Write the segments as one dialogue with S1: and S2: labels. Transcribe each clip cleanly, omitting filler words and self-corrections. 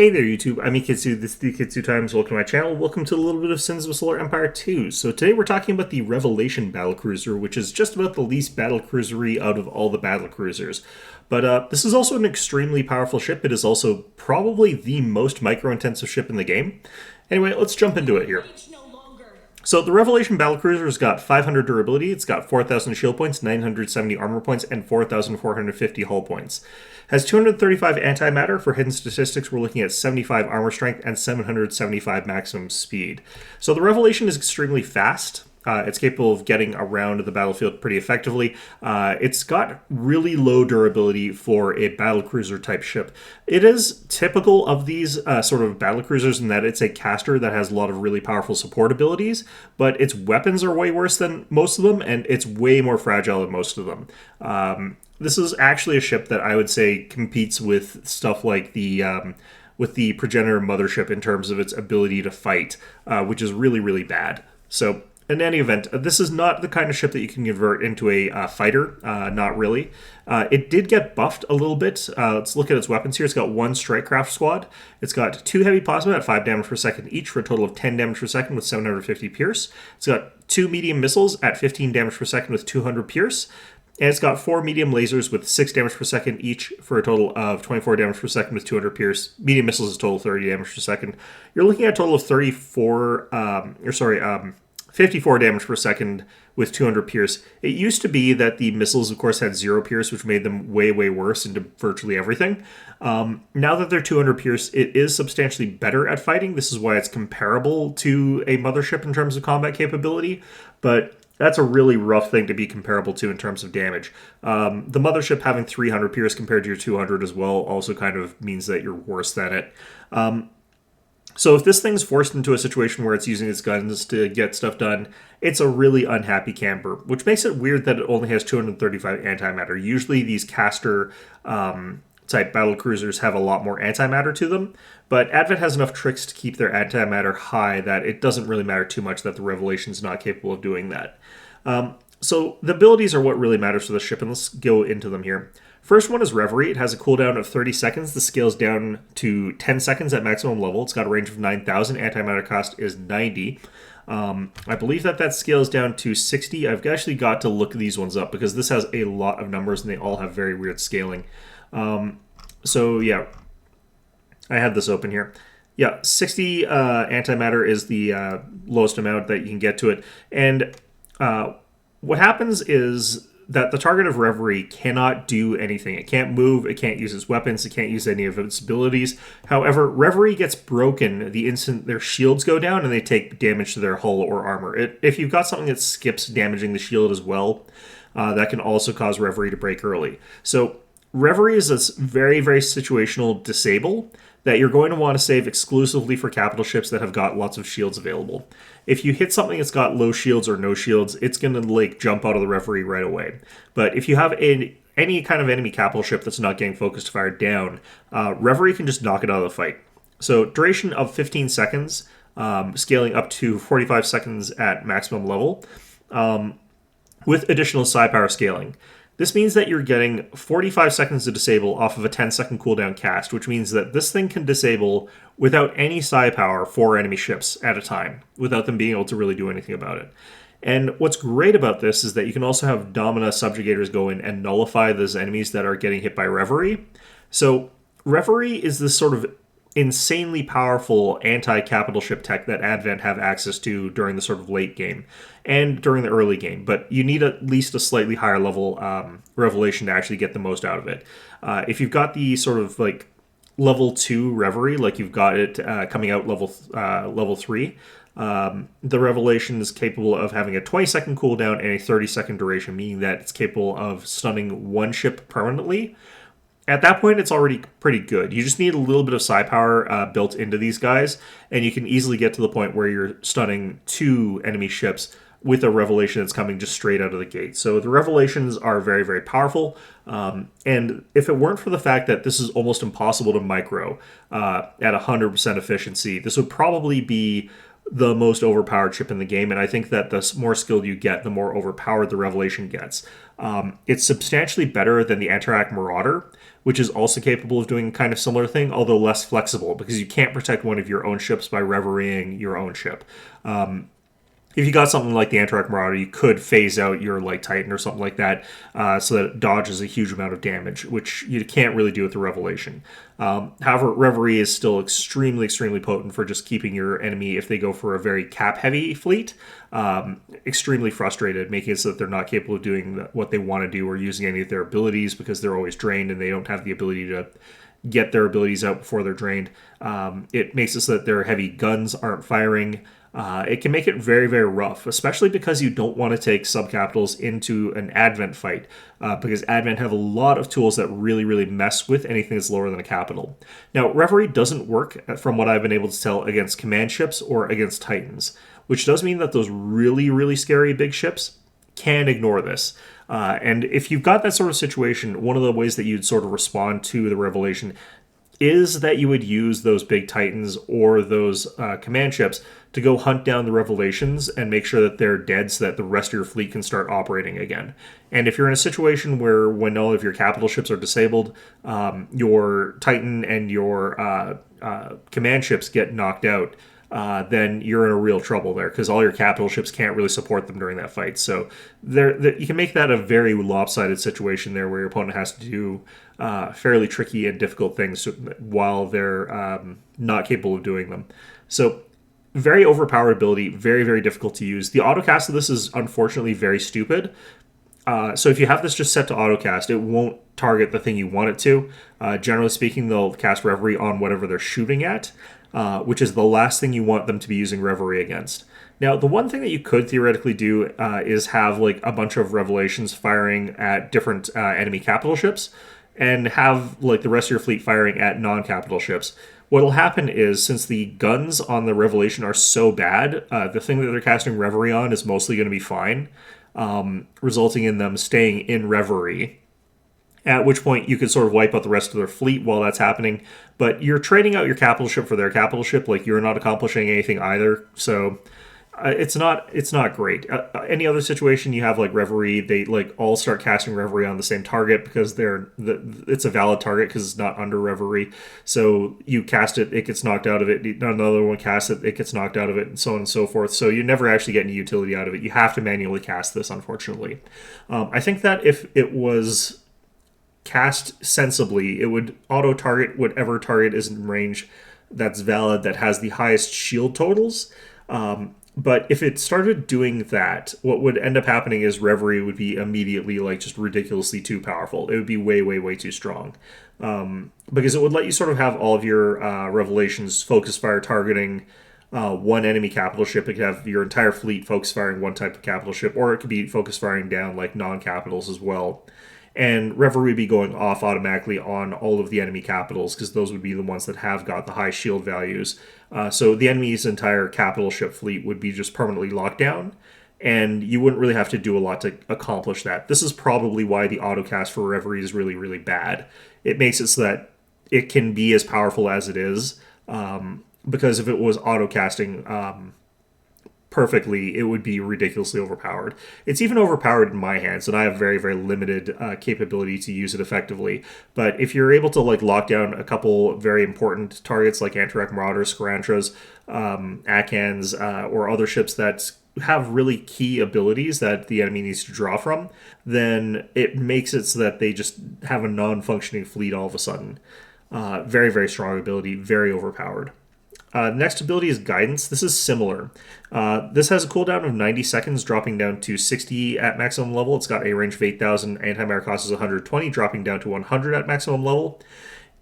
S1: Hey there YouTube, I'm Ikitsu, this is the Ikitsu Times, welcome to my channel, welcome to a little bit of Sins of a Solar Empire 2. So today we're talking about the Revelation Battlecruiser, which is just about the least battlecruisery out of all the battlecruisers. But this is also an extremely powerful ship. It is also probably the most micro-intensive ship in the game. Anyway, let's jump into it here. So the Revelation Battlecruiser's got 500 durability, it's got 4,000 shield points, 970 armor points, and 4,450 hull points. Has 235 antimatter. For hidden statistics, we're looking at 75 armor strength and 775 maximum speed. So the Revelation is extremely fast. It's capable of getting around the battlefield pretty effectively. It's got really low durability for a battlecruiser type ship. It is typical of these sort of battlecruisers in that it's a caster that has a lot of really powerful support abilities, but its weapons are way worse than most of them, and it's way more fragile than most of them. This is actually a ship that I would say competes with stuff like with the Progenitor Mothership in terms of its ability to fight, which is really, really bad. So in any event, this is not the kind of ship that you can convert into a fighter, not really. It did get buffed a little bit. Let's look at its weapons here. It's got one Strikecraft squad. It's got 2 heavy plasma at 5 damage per second each for a total of 10 damage per second with 750 pierce. It's got 2 medium missiles at 15 damage per second with 200 pierce. And it's got 4 medium lasers with 6 damage per second each for a total of 24 damage per second with 200 pierce. Medium missiles is total 30 damage per second. You're looking at a total of 54 damage per second with 200 pierce. It used to be that the missiles, of course, had 0 pierce, which made them way, way worse into virtually everything. Now that they're 200 pierce, it is substantially better at fighting. This is why it's comparable to a mothership in terms of combat capability, but that's a really rough thing to be comparable to in terms of damage. The mothership having 300 pierce compared to your 200 as well also kind of means that you're worse than it. So if this thing's forced into a situation where it's using its guns to get stuff done, it's a really unhappy camper, which makes it weird that it only has 235 antimatter. Usually these caster type battlecruisers have a lot more antimatter to them, but Advent has enough tricks to keep their antimatter high that it doesn't really matter too much that the Revelation's not capable of doing that. So the abilities are what really matters for the ship, and let's go into them here. First one is Revery. It has a cooldown of 30 seconds. The scales down to 10 seconds at maximum level. It's got a range of 9,000. Antimatter cost is 90. I believe that scales down to 60. I've actually got to look these ones up because this has a lot of numbers and they all have very weird scaling. So yeah, I had this open here. Yeah, 60 antimatter is the lowest amount that you can get to it. And what happens is that the target of Revery cannot do anything. It can't move, it can't use its weapons, it can't use any of its abilities. However, Revery gets broken the instant their shields go down and they take damage to their hull or armor. If you've got something that skips damaging the shield as well, that can also cause Revery to break early. So Revery is a very, very situational disable that you're going to want to save exclusively for capital ships that have got lots of shields available. If you hit something that's got low shields or no shields, it's going to jump out of the Reverie right away. But if you have any kind of enemy capital ship that's not getting focused fired down, Reverie can just knock it out of the fight. So duration of 15 seconds, scaling up to 45 seconds at maximum level, with additional psi power scaling. This means that you're getting 45 seconds to disable off of a 10-second cooldown cast, which means that this thing can disable without any psi power 4 enemy ships at a time, without them being able to really do anything about it. And what's great about this is that you can also have domina subjugators go in and nullify those enemies that are getting hit by Reverie. So Reverie is this sort of insanely powerful anti-capital ship tech that Advent have access to during the sort of late game and during the early game, but you need at least a slightly higher level Revelation to actually get the most out of it. If you've got the sort of level 2 Reverie, like you've got it coming out level 3, the Revelation is capable of having a 20-second cooldown and a 30-second duration, meaning that it's capable of stunning one ship permanently. At that point, it's already pretty good. You just need a little bit of psi power built into these guys, and you can easily get to the point where you're stunning 2 enemy ships with a Revelation that's coming just straight out of the gate. So the Revelations are very, very powerful, and if it weren't for the fact that this is almost impossible to micro at 100% efficiency, this would probably be the most overpowered ship in the game, and I think that the more skilled you get, the more overpowered the Revelation gets. It's substantially better than the Antarac Marauder, which is also capable of doing a kind of similar thing, although less flexible, because you can't protect one of your own ships by reverying your own ship. If you got something like the Antarac Marauder, you could phase out your Light Titan or something like that, so that it dodges a huge amount of damage, which you can't really do with the Revelation. However, Revery is still extremely, extremely potent for just keeping your enemy, if they go for a very cap-heavy fleet, extremely frustrated, making it so that they're not capable of doing what they want to do or using any of their abilities because they're always drained and they don't have the ability to get their abilities out before they're drained. It makes it so that their heavy guns aren't firing. It can make it very, very rough, especially because you don't want to take subcapitals into an Advent fight, because Advent have a lot of tools that really, really mess with anything that's lower than a capital. Now, Reverie doesn't work, from what I've been able to tell, against command ships or against Titans, which does mean that those really, really scary big ships can ignore this. And if you've got that sort of situation, one of the ways that you'd sort of respond to the Revelation is that you would use those big Titans or those command ships to go hunt down the Revelations and make sure that they're dead so that the rest of your fleet can start operating again. And if you're in a situation where when all of your capital ships are disabled, your Titan and your command ships get knocked out, then you're in a real trouble there because all your capital ships can't really support them during that fight. So you can make that a very lopsided situation there where your opponent has to do fairly tricky and difficult things while they're not capable of doing them. So very overpowered ability, very, very difficult to use. The autocast of this is unfortunately very stupid. So if you have this just set to autocast, it won't target the thing you want it to. Generally speaking, they'll cast Reverie on whatever they're shooting at, which is the last thing you want them to be using Reverie against. Now, the one thing that you could theoretically do is have like a bunch of Revelations firing at different enemy capital ships and have like the rest of your fleet firing at non-capital ships. What'll happen is, since the guns on the Revelation are so bad, the thing that they're casting Reverie on is mostly going to be fine, resulting in them staying in Reverie. At which point you could sort of wipe out the rest of their fleet while that's happening. But you're trading out your capital ship for their capital ship, like you're not accomplishing anything either. So it's not great. Any other situation you have like Reverie, they like all start casting Reverie on the same target because it's a valid target because it's not under Reverie. So you cast it, it gets knocked out of it. Another one casts it, it gets knocked out of it, and so on and so forth. So you never actually get any utility out of it. You have to manually cast this, unfortunately. I think that if it was cast sensibly, it would auto target whatever target is in range that's valid that has the highest shield totals. But if it started doing that, what would end up happening is Reverie would be immediately like just ridiculously too powerful. It would be way, way, way too strong. Because it would let you sort of have all of your Revelations focus fire targeting one enemy capital ship. It could have your entire fleet focus firing one type of capital ship, or it could be focus firing down like non-capitals as well. And Reverie would be going off automatically on all of the enemy capitals because those would be the ones that have got the high shield values. So the enemy's entire capital ship fleet would be just permanently locked down, and you wouldn't really have to do a lot to accomplish that. This is probably why the autocast for Reverie is really, really bad. It makes it so that it can be as powerful as it is, because if it was autocasting perfectly, it would be ridiculously overpowered. It's even overpowered in my hands, and I have very, very limited capability to use it effectively. But if you're able to like lock down a couple very important targets like Antarac Marauders, Scarantras, Akans, or other ships that have really key abilities that the enemy needs to draw from, then it makes it so that they just have a non-functioning fleet all of a sudden. Very, very strong ability, very overpowered. Next ability is Guidance. This is similar. This has a cooldown of 90 seconds, dropping down to 60 at maximum level. It's got a range of 8,000. Antimatter cost is 120, dropping down to 100 at maximum level.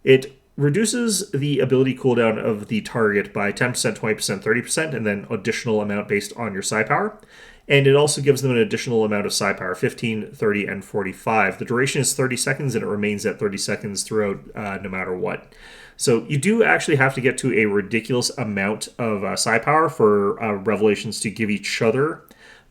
S1: It reduces the ability cooldown of the target by 10%, 20%, 30%, and then additional amount based on your psi power. And it also gives them an additional amount of psi power, 15, 30, and 45. The duration is 30 seconds, and it remains at 30 seconds throughout, no matter what. So you do actually have to get to a ridiculous amount of psi power for Revelations to give each other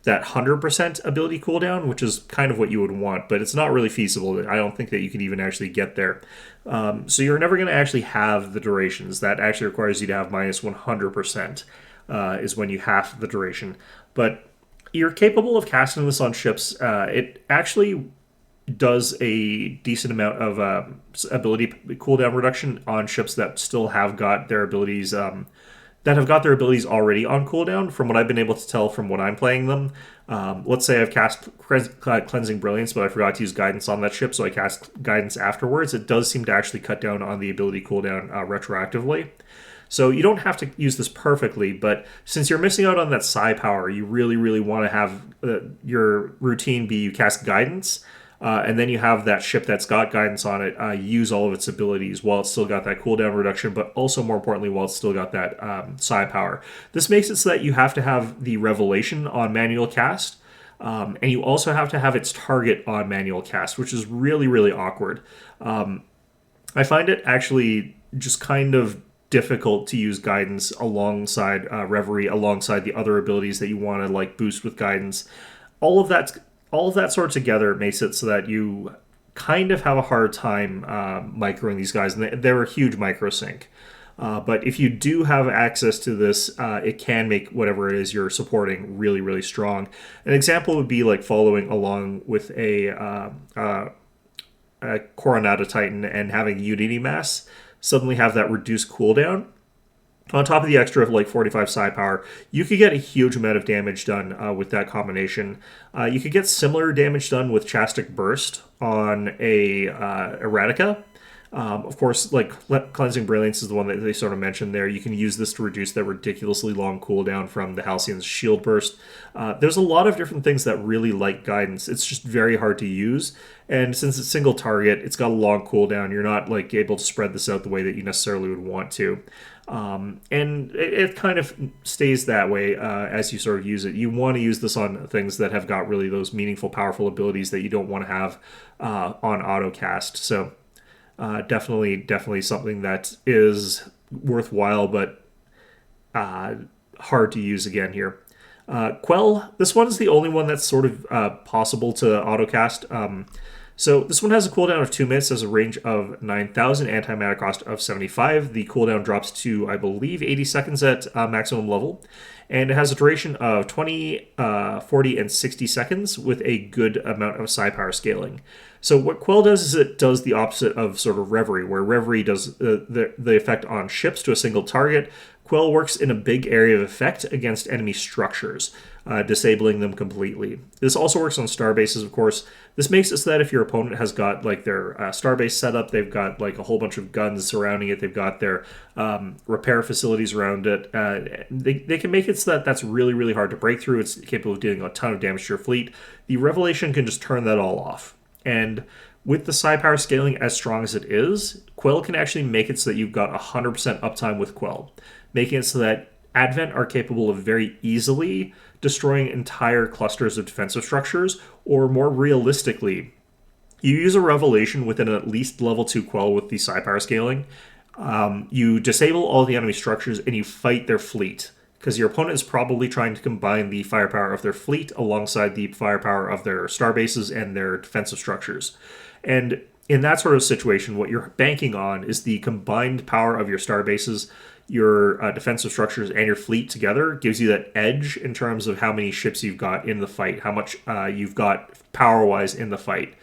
S1: that 100% ability cooldown, which is kind of what you would want, but it's not really feasible. I don't think that you can even actually get there. So you're never going to actually have the durations. That actually requires you to have minus 100%. is when you half the duration. But you're capable of casting this on ships. It actually does a decent amount of ability cooldown reduction on ships that still have got their abilities already on cooldown. From what I've been able to tell from when I'm playing them, let's say I've cast Cleansing Brilliance, but I forgot to use Guidance on that ship, so I cast Guidance afterwards. It does seem to actually cut down on the ability cooldown retroactively. So you don't have to use this perfectly, but since you're missing out on that psi power, you really, really want to have your routine be you cast Guidance, and then you have that ship that's got Guidance on it use all of its abilities while it's still got that cooldown reduction, but also more importantly, while it's still got that psi power. This makes it so that you have to have the Revelation on manual cast, and you also have to have its target on manual cast, which is really, really awkward. I find it actually just kind of difficult to use Guidance alongside Revery, alongside the other abilities that you want to like boost with Guidance. All of that sort of together makes it so that you kind of have a hard time microing these guys, and they're a huge micro sync. But if you do have access to this, it can make whatever it is you're supporting really, really strong. An example would be like following along with a Coronata Titan and having Unity Mass suddenly have that reduced cooldown. On top of the extra of like 45 psi power, you could get a huge amount of damage done with that combination. You could get similar damage done with Chastic Burst on a Erratica. Of course, like Cleansing Brilliance is the one that they sort of mentioned there. You can use this to reduce that ridiculously long cooldown from the Halcyon's Shield Burst. There's a lot of different things that really like Guidance. It's just very hard to use. And since it's single target, it's got a long cooldown. You're not like able to spread this out the way that you necessarily would want to. And it kind of stays that way as you sort of use it. You want to use this on things that have got really those meaningful, powerful abilities that you don't want to have on autocast. So definitely something that is worthwhile, but hard to use again here. Quell, this one is the only one that's sort of possible to autocast. So this one has a cooldown of 2 minutes, has a range of 9,000, antimatter cost of 75. The cooldown drops to, I believe, 80 seconds at maximum level. And it has a duration of 20, 40, and 60 seconds with a good amount of psi power scaling. So what Quell does is it does the opposite of sort of Revery, where Revery does the effect on ships to a single target. Quell works in a big area of effect against enemy structures, disabling them completely. This also works on starbases, of course. This makes it so that if your opponent has got like their starbase set up, they've got like a whole bunch of guns surrounding it, they've got their repair facilities around it, they can make it so that that's really, really hard to break through. It's capable of dealing a ton of damage to your fleet. The Revelation can just turn that all off. And with the psi power scaling as strong as it is, Quell can actually make it so that you've got 100% uptime with Quell, making it so that Advent are capable of very easily destroying entire clusters of defensive structures, or more realistically, you use a Revelation with an at least level 2 Quell with the psi power scaling, you disable all the enemy structures and you fight their fleet, because your opponent is probably trying to combine the firepower of their fleet alongside the firepower of their starbases and their defensive structures. And in that sort of situation, what you're banking on is the combined power of your starbases, your defensive structures, and your fleet together gives you that edge in terms of how many ships you've got in the fight, how much you've got power-wise in the fight.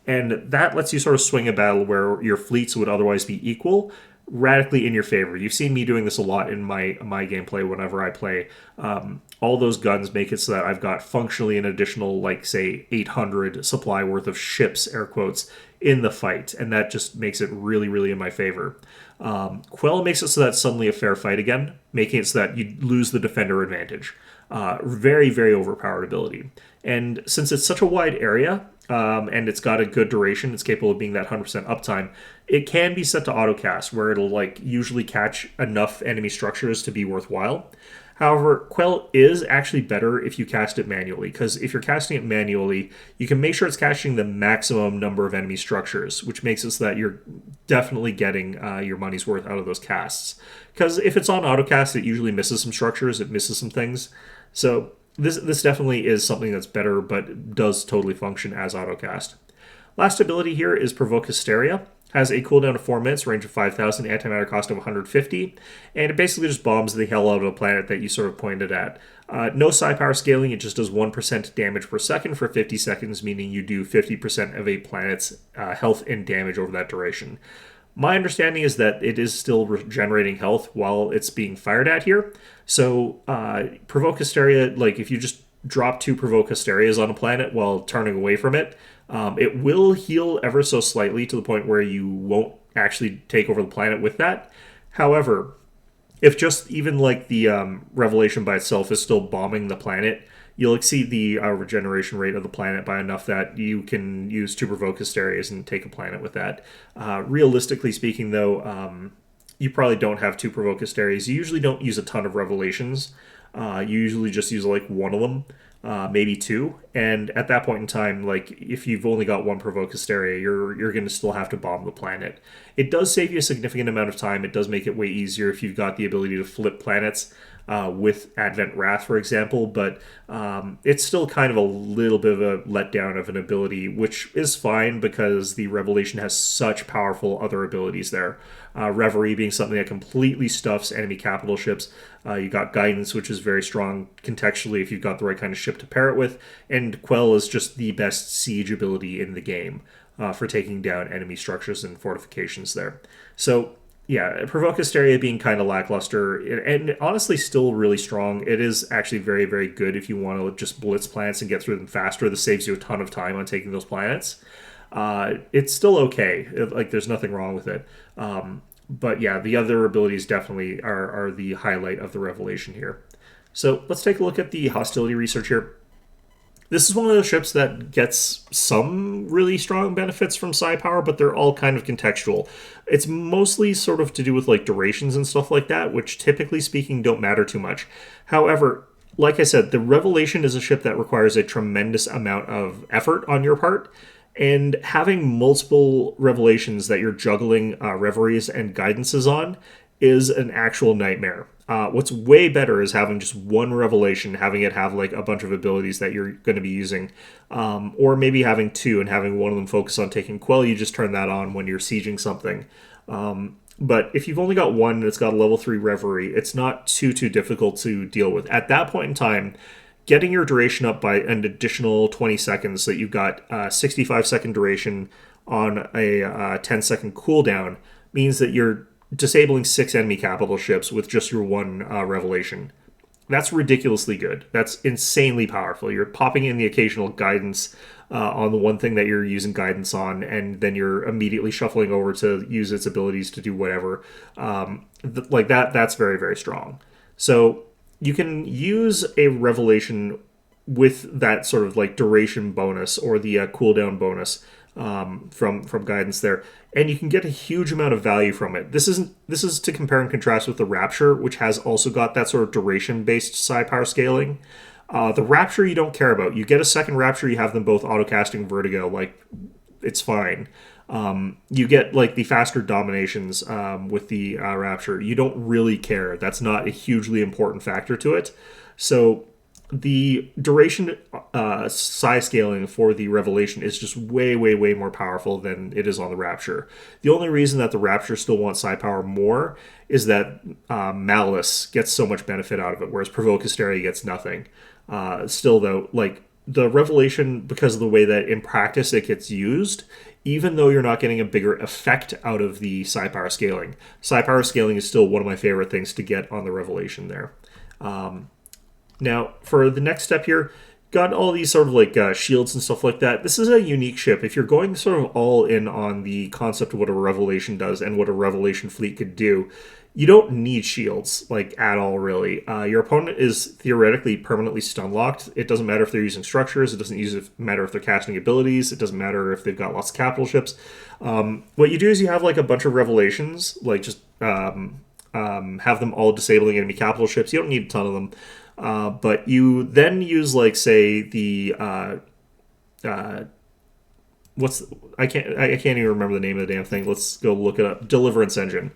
S1: And that lets you sort of swing a battle where your fleets would otherwise be equal, radically in your favor. You've seen me doing this a lot in my gameplay whenever I play. All those guns make it so that I've got functionally an additional, like, say, 800 supply worth of ships, air quotes, in the fight, and that just makes it really, really in my favor. Quell makes it so that's suddenly a fair fight again, making it so that you lose the defender advantage. Very, very overpowered ability. And since it's such a wide area, and it's got a good duration, it's capable of being that 100% uptime, it can be set to autocast, where it'll like usually catch enough enemy structures to be worthwhile. However, Quell is actually better if you cast it manually, because if you're casting it manually, you can make sure it's catching the maximum number of enemy structures, which makes it so that you're definitely getting your money's worth out of those casts. Because if it's on autocast, it usually misses some structures, it misses some things. So this definitely is something that's better, but does totally function as autocast. Last ability here is Provoke Hysteria. Has a cooldown of 4 minutes, range of 5,000, antimatter cost of 150, and it basically just bombs the hell out of a planet that you sort of pointed at. No psi power scaling, it just does 1% damage per second for 50 seconds, meaning you do 50% of a planet's health and damage over that duration. My understanding is that it is still regenerating health while it's being fired at here. So, Provoke Hysteria, like if you just drop 2 Provoke Hysterias on a planet while turning away from it, it will heal ever so slightly to the point where you won't actually take over the planet with that. However, if just even like the Revelation by itself is still bombing the planet, you'll exceed the regeneration rate of the planet by enough that you can use 2 Provoke Hysterias and take a planet with that. Realistically speaking, though, you probably don't have 2 Provoke Hysterias. You usually don't use a ton of Revelations. You usually just use like one of them. Maybe 2, and at that point in time, like if you've only got 1 Provoke Hysteria, you're going to still have to bomb the planet. It does save you a significant amount of time. It does make it way easier if you've got the ability to flip planets with Advent Wrath, for example, but it's still kind of a little bit of a letdown of an ability, which is fine because the Revelation has such powerful other abilities there. Revery being something that completely stuffs enemy capital ships. You got Guidance, which is very strong contextually if you've got the right kind of ship to pair it with, and Quell is just the best siege ability in the game for taking down enemy structures and fortifications there. So yeah, Provoke Hysteria being kind of lackluster and honestly still really strong. It is actually very, very good if you want to just blitz planets and get through them faster. This saves you a ton of time on taking those planets. It's still okay. Like, there's nothing wrong with it. But yeah, the other abilities definitely are the highlight of the Revelation here. So let's take a look at the hostility research here. This is one of those ships that gets some really strong benefits from psi power, but they're all kind of contextual. It's mostly sort of to do with like durations and stuff like that, which typically speaking don't matter too much. However, like I said, the Revelation is a ship that requires a tremendous amount of effort on your part. And having multiple Revelations that you're juggling Reveries and Guidances on is an actual nightmare. What's way better is having just one Revelation, having it have like a bunch of abilities that you're going to be using, or maybe having 2 and having one of them focus on taking Quell. You just turn that on when you're sieging something. But if you've only got one and it's got a level 3 Reverie, it's not too difficult to deal with. At that point in time, getting your duration up by an additional 20 seconds so that you've got a 65-second duration on a 10-second cooldown means that you're disabling 6 enemy capital ships with just your one Revelation. That's ridiculously good. That's insanely powerful. You're popping in the occasional Guidance on the one thing that you're using Guidance on, and then you're immediately shuffling over to use its abilities to do whatever. Like that's very, very strong. So you can use a Revelation with that sort of like duration bonus or the cooldown bonus from Guidance there, and you can get a huge amount of value from it. This is to compare and contrast with the Rapture, which has also got that sort of duration based psi power scaling. The Rapture you don't care about. You get a second Rapture, you have them both auto-casting Vertigo, like it's fine. You get like the faster dominations with the Rapture. You don't really care. That's not a hugely important factor to it. So the duration psi scaling for the Revelation is just way, way, way more powerful than it is on the Rapture. The only reason that the Rapture still wants psi power more is that Malice gets so much benefit out of it, whereas Provoke Hysteria gets nothing. Still, though, like the Revelation, because of the way that in practice it gets used, even though you're not getting a bigger effect out of the psi power scaling is still one of my favorite things to get on the Revelation there. Now, for the next step here, got all these sort of like shields and stuff like that. This is a unique ship. If you're going sort of all in on the concept of what a Revelation does and what a Revelation fleet could do, you don't need shields, like, at all, really. Your opponent is theoretically permanently stun-locked. It doesn't matter if they're using structures. It doesn't matter if they're casting abilities. It doesn't matter if they've got lots of capital ships. What you do is you have, like, a bunch of Revelations, like, just have them all disabling enemy capital ships. You don't need a ton of them. But you then use, like, say, the... I can't even remember the name of the damn thing. Let's go look it up. Deliverance Engine.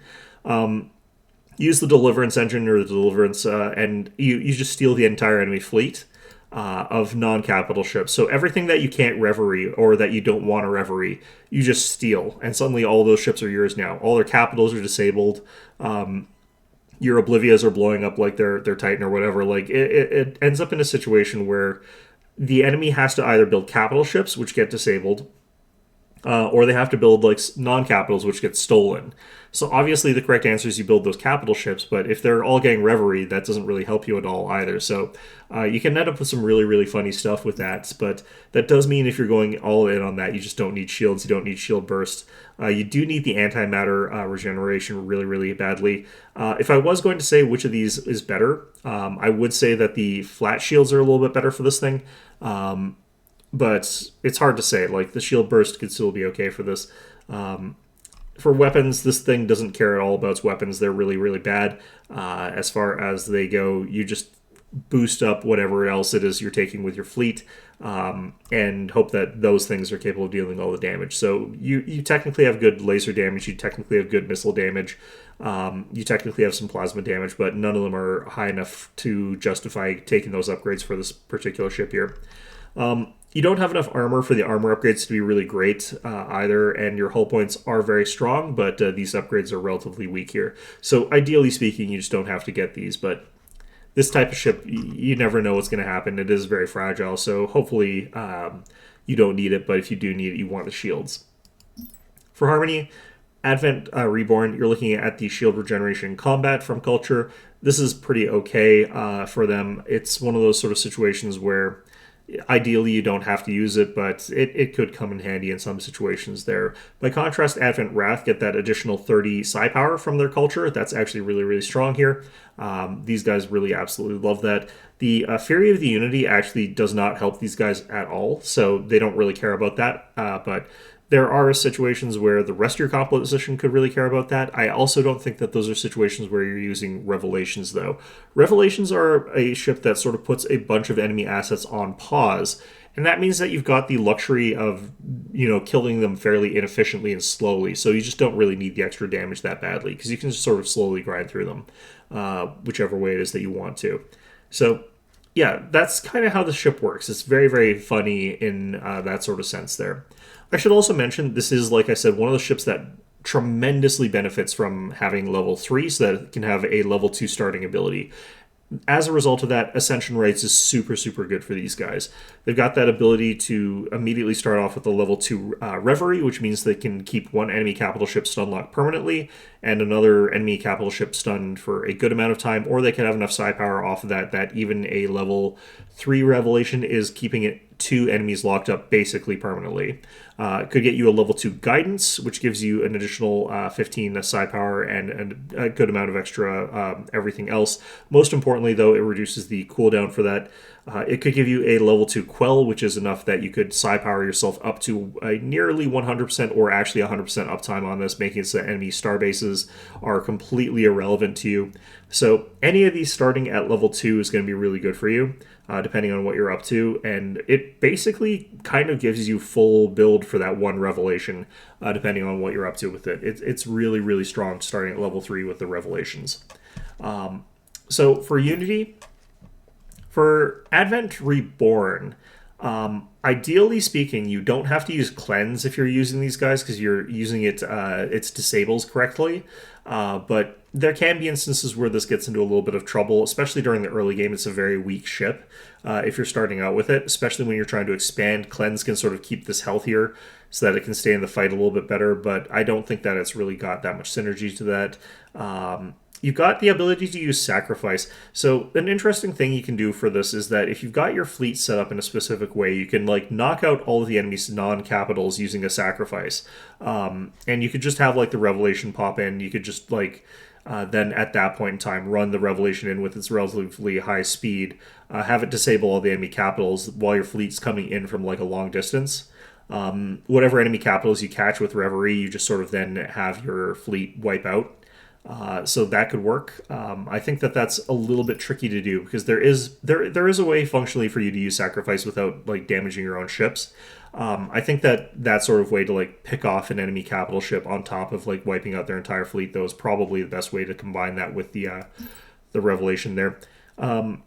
S1: Use the Deliverance Engine or the Deliverance, and you just steal the entire enemy fleet. of non-capital ships. So everything that you can't reverie or that you don't want to reverie, you just steal, and suddenly all those ships are yours now. All their capitals are disabled. Your Oblivias are blowing up like they're Titan or whatever. Like it ends up in a situation where the enemy has to either build capital ships, which get disabled, or they have to build like non-capitals, which get stolen. So obviously the correct answer is you build those capital ships, but if they're all getting Reverie, that doesn't really help you at all either. So you can end up with some really, really funny stuff with that, but that does mean if you're going all in on that, you just don't need shields, you don't need shield burst. You do need the antimatter regeneration really, really badly. If I was going to say which of these is better, I would say that the flat shields are a little bit better for this thing. But it's hard to say. Like, the shield burst could still be okay for this. For weapons, this thing doesn't care at all about its weapons. They're really, really bad. As far as they go, you just boost up whatever else it is you're taking with your fleet, and hope that those things are capable of dealing all the damage. So you technically have good laser damage, you technically have good missile damage, you technically have some plasma damage, but none of them are high enough to justify taking those upgrades for this particular ship here. You don't have enough armor for the armor upgrades to be really great either, and your hull points are very strong, but these upgrades are relatively weak here. So ideally speaking, you just don't have to get these, but this type of ship, you never know what's going to happen. It is very fragile, so hopefully you don't need it, but if you do need it, you want the shields. For Harmony, Advent Reborn, you're looking at the shield regeneration combat from Culture. This is pretty okay for them. It's one of those sort of situations where ideally you don't have to use it, but it could come in handy in some situations there. By contrast, Advent Wrath get that additional 30 psi power from their culture. That's actually really, really strong here. These guys really absolutely love that. The Fury of the Unity actually does not help these guys at all, so they don't really care about that, but there are situations where the rest of your composition could really care about that. I also don't think that those are situations where you're using Revelations, though. Revelations are a ship that sort of puts a bunch of enemy assets on pause, and that means that you've got the luxury of, killing them fairly inefficiently and slowly, so you just don't really need the extra damage that badly, because you can just sort of slowly grind through them, whichever way it is that you want to. So, yeah, that's kind of how the ship works. It's very, very funny in that sort of sense there. I should also mention, this is, like I said, one of the ships that tremendously benefits from having level 3 so that it can have a level 2 starting ability. As a result of that, Ascension Rights is super, super good for these guys. They've got that ability to immediately start off with a level 2 Reverie, which means they can keep one enemy capital ship stun locked permanently and another enemy capital ship stunned for a good amount of time, or they can have enough psi power off of that even a level 3 Revelation is keeping it 2 enemies locked up basically permanently. It could get you a level 2 Guidance, which gives you an additional 15 psi power and a good amount of extra everything else. Most importantly, though, it reduces the cooldown for that. It could give you a level 2 Quell, which is enough that you could psi power yourself up to nearly 100% or actually 100% uptime on this, making it so that enemy star bases are completely irrelevant to you. So any of these starting at level 2 is going to be really good for you, depending on what you're up to, and it basically kind of gives you full build for that one Revelation, depending on what you're up to with it. It's really, really strong starting at level 3 with the Revelations. So for Unity, for Advent Reborn, ideally speaking, you don't have to use Cleanse if you're using these guys because you're using its disables correctly, but there can be instances where this gets into a little bit of trouble, especially during the early game. It's a very weak ship if you're starting out with it, especially when you're trying to expand. Cleanse can sort of keep this healthier so that it can stay in the fight a little bit better, but I don't think that it's really got that much synergy to that. You've got the ability to use Sacrifice. So an interesting thing you can do for this is that if you've got your fleet set up in a specific way, you can knock out all of the enemy's non-capitals using a Sacrifice. And you could just have the Revelation pop in. You could just then at that point in time run the Revelation in with its relatively high speed, have it disable all the enemy capitals while your fleet's coming in from a long distance. Whatever enemy capitals you catch with Reverie, you just sort of then have your fleet wipe out. So that could work. I think that that's a little bit tricky to do because there is a way functionally for you to use Sacrifice without damaging your own ships. I think that sort of way to pick off an enemy capital ship on top of wiping out their entire fleet, though, is probably the best way to combine that with the Revelation there.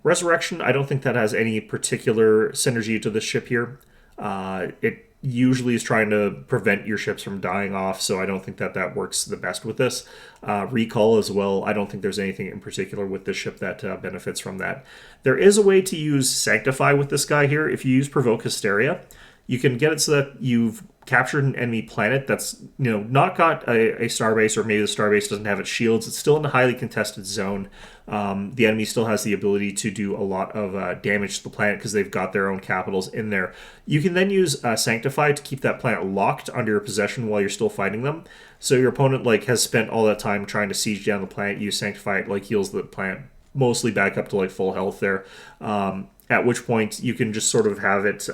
S1: Resurrection, I don't think that has any particular synergy to this ship here. It usually is trying to prevent your ships from dying off, so I don't think that that works the best with this. Recall as well, I don't think there's anything in particular with this ship that benefits from that. There is a way to use Sanctify with this guy here. If you use Provoke Hysteria, you can get it so that you've captured an enemy planet that's not got a starbase, or maybe the starbase doesn't have its shields. It's still in a highly contested zone. The enemy still has the ability to do a lot of damage to the planet because they've got their own capitals in there. You can then use Sanctify to keep that planet locked under your possession while you're still fighting them. So your opponent has spent all that time trying to siege down the planet. You Sanctify it, heals the planet mostly back up to full health there. At which point you can just sort of have it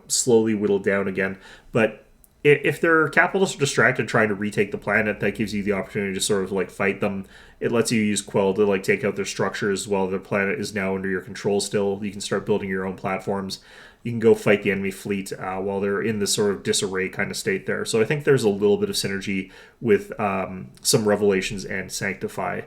S1: slowly whittle down again. But if their capitals are distracted trying to retake the planet, that gives you the opportunity to sort of fight them. It lets you use Quell to take out their structures while the planet is now under your control still. You can start building your own platforms. You can go fight the enemy fleet while they're in this sort of disarray kind of state there. So I think there's a little bit of synergy with some Revelations and Sanctify.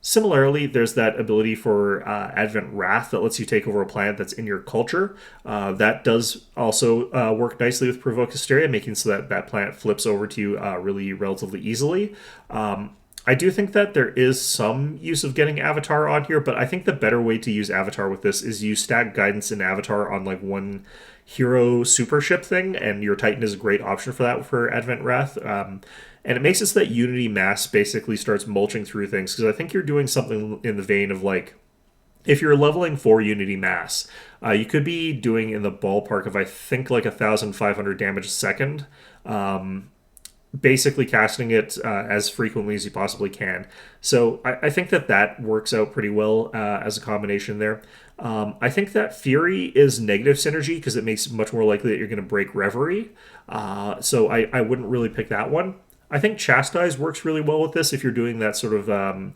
S1: Similarly, there's that ability for Advent Wrath that lets you take over a planet that's in your culture. That does also work nicely with Provoke Hysteria, making so that that planet flips over to you really relatively easily. I do think that there is some use of getting Avatar on here, but I think the better way to use Avatar with this is you stack Guidance and Avatar on one hero super ship thing, and your Titan is a great option for that for Advent Wrath. And it makes it so that Unity Mass basically starts mulching through things, because I think you're doing something in the vein of if you're leveling for Unity Mass, you could be doing in the ballpark of I think 1,500 damage a second, basically casting it as frequently as you possibly can. So I think that works out pretty well as a combination there. I think that Fury is negative synergy because it makes it much more likely that you're going to break Revery. So I wouldn't really pick that one. I think Chastise works really well with this if you're doing that sort of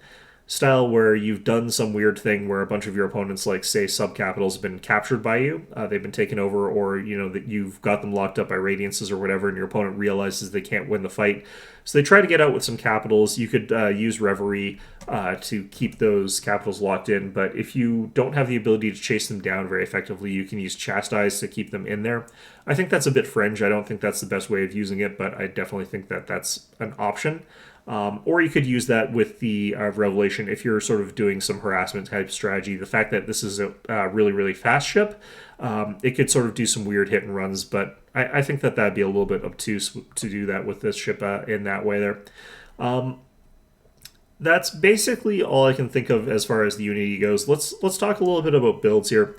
S1: style where you've done some weird thing where a bunch of your opponents, say subcapitals, have been captured by you. They've been taken over, or that you've got them locked up by radiances or whatever, and your opponent realizes they can't win the fight. So they try to get out with some capitals. You could use Reverie to keep those capitals locked in, but if you don't have the ability to chase them down very effectively, you can use Chastise to keep them in there. I think that's a bit fringe. I don't think that's the best way of using it, but I definitely think that that's an option. Or you could use that with the Revelation if you're sort of doing some harassment type strategy. The fact that this is a really, really fast ship, it could sort of do some weird hit and runs, but I think that that'd be a little bit obtuse to do that with this ship in that way there. That's basically all I can think of as far as the Unity goes. Let's talk a little bit about builds here.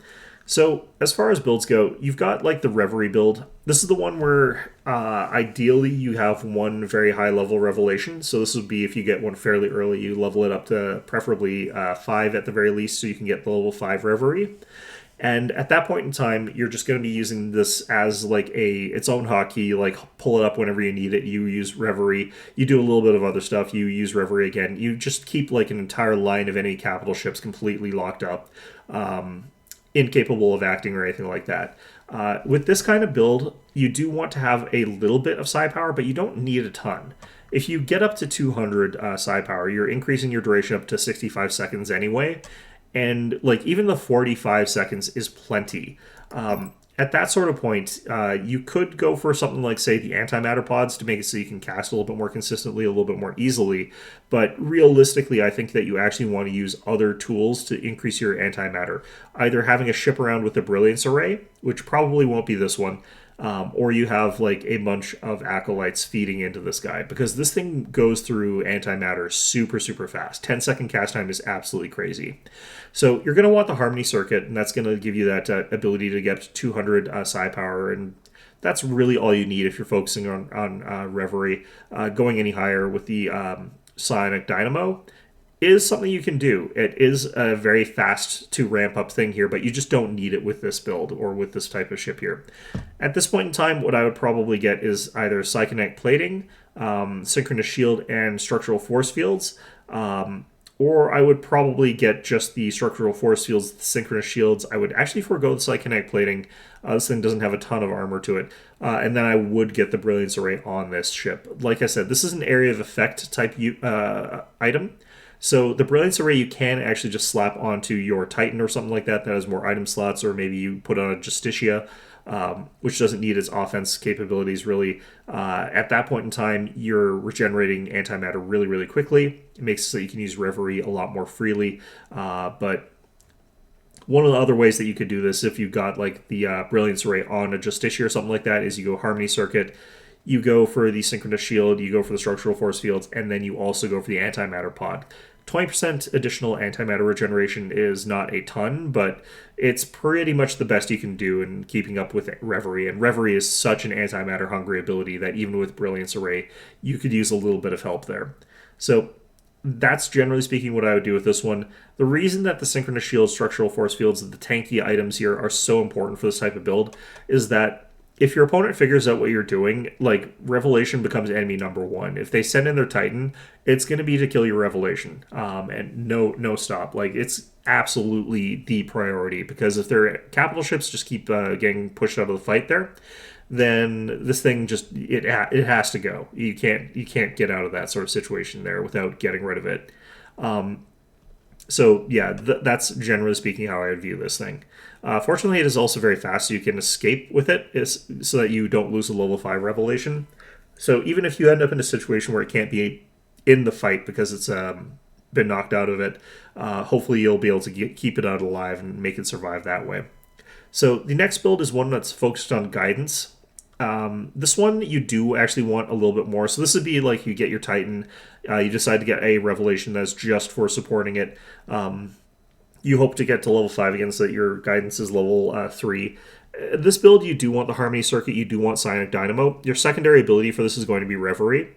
S1: So as far as builds go, you've got the Reverie build. This is the one where ideally you have one very high level Revelation. So this would be if you get one fairly early, you level it up to preferably 5 at the very least, so you can get the level 5 Reverie. And at that point in time, you're just going to be using this as its own hotkey. Pull it up whenever you need it. You use Reverie. You do a little bit of other stuff. You use Reverie again. You just keep an entire line of any capital ships completely locked up. Incapable of acting or anything like that. With this kind of build, you do want to have a little bit of psi power, but you don't need a ton. If you get up to 200 psi power, you're increasing your duration up to 65 seconds anyway, and even the 45 seconds is plenty. At that sort of point, you could go for something say, the antimatter pods to make it so you can cast a little bit more consistently, a little bit more easily. But realistically, I think that you actually want to use other tools to increase your antimatter. Either having a ship around with the Brilliance Array, which probably won't be this one, or you have a bunch of acolytes feeding into this guy, because this thing goes through antimatter super, super fast. 10-second cast time is absolutely crazy. So you're going to want the Harmony Circuit, and that's going to give you that ability to get 200 psi power, and that's really all you need if you're focusing on Reverie. Going any higher with the Psionic Dynamo is something you can do. It is a very fast to ramp up thing here, but you just don't need it with this build or with this type of ship here. At this point in time, what I would probably get is either Psychonetic Plating, Synchronous Shield, and Structural Force Fields, or I would probably get just the Structural Force Fields, the Synchronous Shields. I would actually forego the Psychonetic Plating. This thing doesn't have a ton of armor to it. And then I would get the Brilliance Array on this ship. Like I said, this is an area of effect type item. So the Brilliance Array you can actually just slap onto your Titan or something like that has more item slots, or maybe you put on a Justicia, which doesn't need its offense capabilities really. At that point in time, you're regenerating antimatter really, really quickly. It makes it so you can use Reverie a lot more freely. But one of the other ways that you could do this, if you've got like the Brilliance Array on a Justicia or something like that, is you go Harmony Circuit, you go for the Synchronous Shield, you go for the Structural Force Fields, and then you also go for the Antimatter Pod. 20% additional antimatter regeneration is not a ton, but it's pretty much the best you can do in keeping up with Reverie. And Reverie is such an antimatter hungry ability that even with Brilliance Array, you could use a little bit of help there. So that's generally speaking what I would do with this one. The reason that the Synchronous Shield, Structural Force Fields, the tanky items here are so important for this type of build is that if your opponent figures out what you're doing, like, Revelation becomes enemy number one. If they send in their Titan, it's going to be to kill your Revelation, and no stop. Like, it's absolutely the priority, because if their capital ships just keep getting pushed out of the fight there, then this thing just it has to go. You can't get out of that sort of situation there without getting rid of it. So yeah, that's generally speaking how I would view this thing. Fortunately, it is also very fast, so you can escape with it, so that you don't lose a level 5 Revelation. So even if you end up in a situation where it can't be in the fight because it's been knocked out of it, hopefully you'll be able to keep it out alive and make it survive that way. So the next build is one that's focused on guidance. This one you do actually want a little bit more. So this would be like you get your Titan, you decide to get a Revelation that's just for supporting it. You hope to get to level 5 again so that your guidance is level 3. This build, you do want the Harmony Circuit, you do want Psionic Dynamo. Your secondary ability for this is going to be Reverie.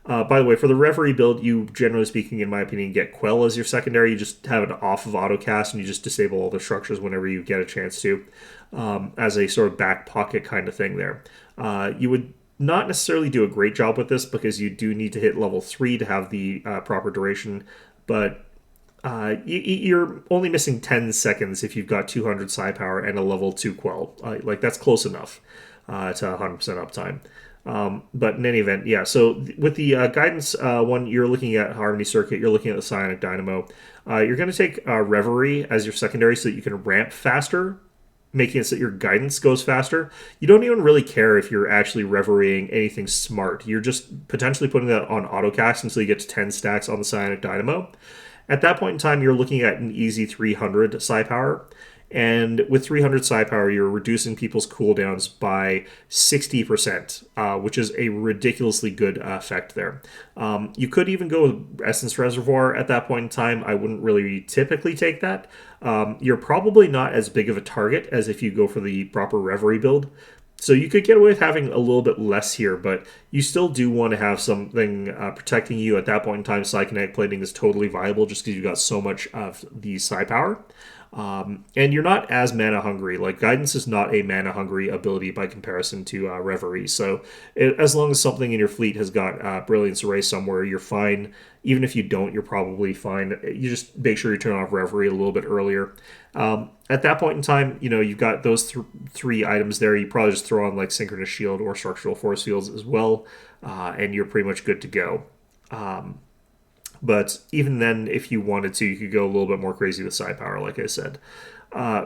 S1: By the way, for the Reverie build, you, generally speaking, in my opinion, get Quell as your secondary. You just have it off of autocast, and you just disable all the structures whenever you get a chance to, as a sort of back pocket kind of thing there. You would not necessarily do a great job with this, because you do need to hit level 3 to have the proper duration, but you're only missing 10 seconds if you've got 200 psi power and a level 2 Quell. Like, that's close enough to 100% uptime. But in any event, yeah, so with the guidance one, you're looking at Harmony Circuit, you're looking at the Psionic Dynamo. You're going to take Reverie as your secondary so that you can ramp faster, making it so that your guidance goes faster. You don't even really care if you're actually Reverying anything smart. You're just potentially putting that on autocast until you get to 10 stacks on the Psionic Dynamo. At that point in time, you're looking at an easy 300 psi power. And with 300 psi power, you're reducing people's cooldowns by 60%, which is a ridiculously good effect there. You could even go with Essence Reservoir at that point in time. I wouldn't really typically take that. You're probably not as big of a target as if you go for the proper Reverie build. So you could get away with having a little bit less here, but you still do want to have something protecting you at that point in time. Psychinetic Plating is totally viable just because you've got so much of the psi power. And you're not as mana hungry. Like, Guidance is not a mana hungry ability by comparison to Reverie. So as long as something in your fleet has got Brilliance Array somewhere, you're fine. Even if you don't, you're probably fine. You just make sure you turn off Reverie a little bit earlier. At that point in time, you know, you've got those three items there. You probably just throw on like Synchronous Shield or Structural Force Fields as well, and you're pretty much good to go. But even then, if you wanted to, you could go a little bit more crazy with psi power, like I said.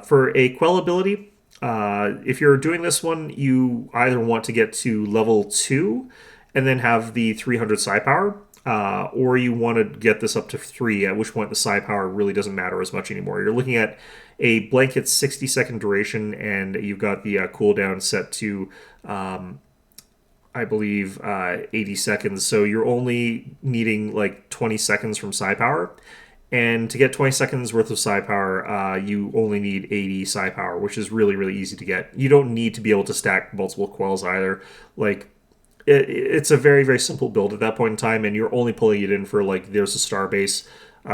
S1: For a Quell ability, if you're doing this one, you either want to get to level 2 and then have the 300 psi power, or you want to get this up to 3, at which point the psi power really doesn't matter as much anymore. You're looking at a blanket 60-second duration, and you've got the cooldown set to... I believe 80 seconds, so you're only needing like 20 seconds from psi power, and to get 20 seconds worth of psi power, you only need 80 psi power, which is really, really easy to get. You don't need to be able to stack multiple Quells either. Like, it's a very, very simple build at that point in time, and you're only pulling it in for like there's a Starbase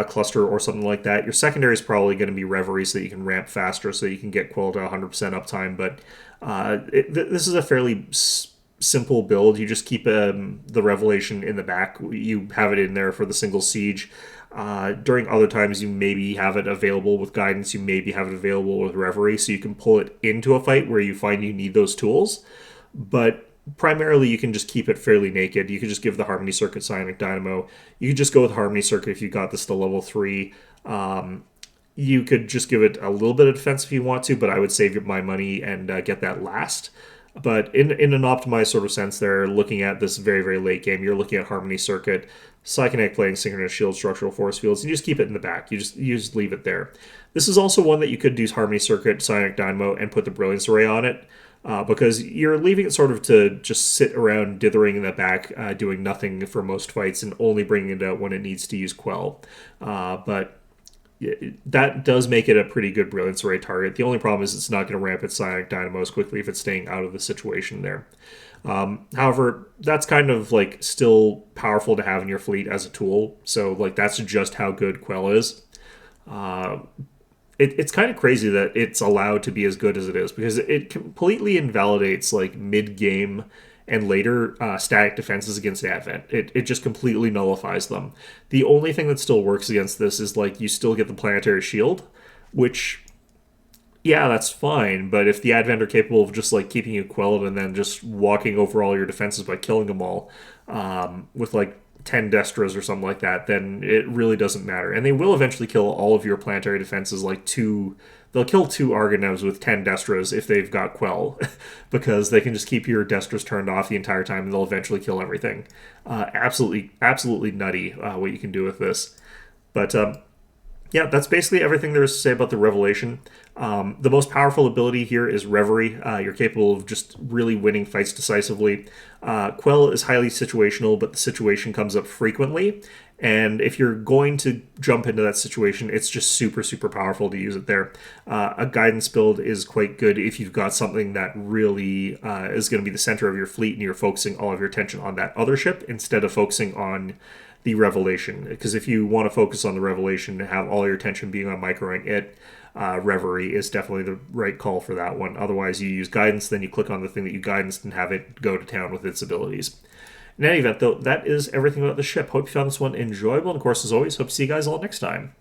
S1: cluster or something like that. Your secondary is probably going to be Reverie so that you can ramp faster, so you can get Quell to 100% uptime, but this is a fairly simple build. You just keep the Revelation in the back. You have it in there for the single siege. During other times, you maybe have it available with Guidance. You maybe have it available with Reverie, so you can pull it into a fight where you find you need those tools. But primarily you can just keep it fairly naked. You could just give the Harmony Circuit Psionic Dynamo. You could just go with Harmony Circuit if you got this to level 3. You could just give it a little bit of defense if you want to, but I would save my money and get that last. But in an optimized sort of sense, they're looking at this very, very late game. You're looking at Harmony Circuit, Psychic Playing, Synchronous Shield, Structural Force Fields, and you just keep it in the back. You just leave it there. This is also one that you could use Harmony Circuit, Psionic Dynamo, and put the Brilliance Array on it. Because you're leaving it sort of to just sit around dithering in the back, doing nothing for most fights, and only bringing it out when it needs to use Quell. But that does make it a pretty good Brilliance Array target. The only problem is it's not going to ramp its Psionic Dynamo as quickly if it's staying out of the situation there. However, that's kind of like still powerful to have in your fleet as a tool. So like that's just how good Quell is. It's kind of crazy that it's allowed to be as good as it is because it completely invalidates like mid-game and later static defenses against Advent. It just completely nullifies them. The only thing that still works against this is like you still get the Planetary Shield, which, yeah, that's fine, but if the Advent are capable of just like keeping you quelled and then just walking over all your defenses by killing them all with like 10 Destras or something like that, then it really doesn't matter. And they will eventually kill all of your planetary defenses, they'll kill 2 Argonevs with 10 Destras if they've got Quell, because they can just keep your Destras turned off the entire time and they'll eventually kill everything. Absolutely nutty what you can do with this. But yeah, that's basically everything there is to say about the Revelation. The most powerful ability here is Revery. You're capable of just really winning fights decisively. Quell is highly situational, but the situation comes up frequently. And if you're going to jump into that situation, it's just super, super powerful to use it there. A guidance build is quite good if you've got something that really is going to be the center of your fleet and you're focusing all of your attention on that other ship instead of focusing on the Revelation. Because if you want to focus on the Revelation and have all your attention being on microing it, Revery is definitely the right call for that one. Otherwise, you use guidance, then you click on the thing that you guidance and have it go to town with its abilities. In any event, though, that is everything about the ship. Hope you found this one enjoyable, and of course, as always, hope to see you guys all next time.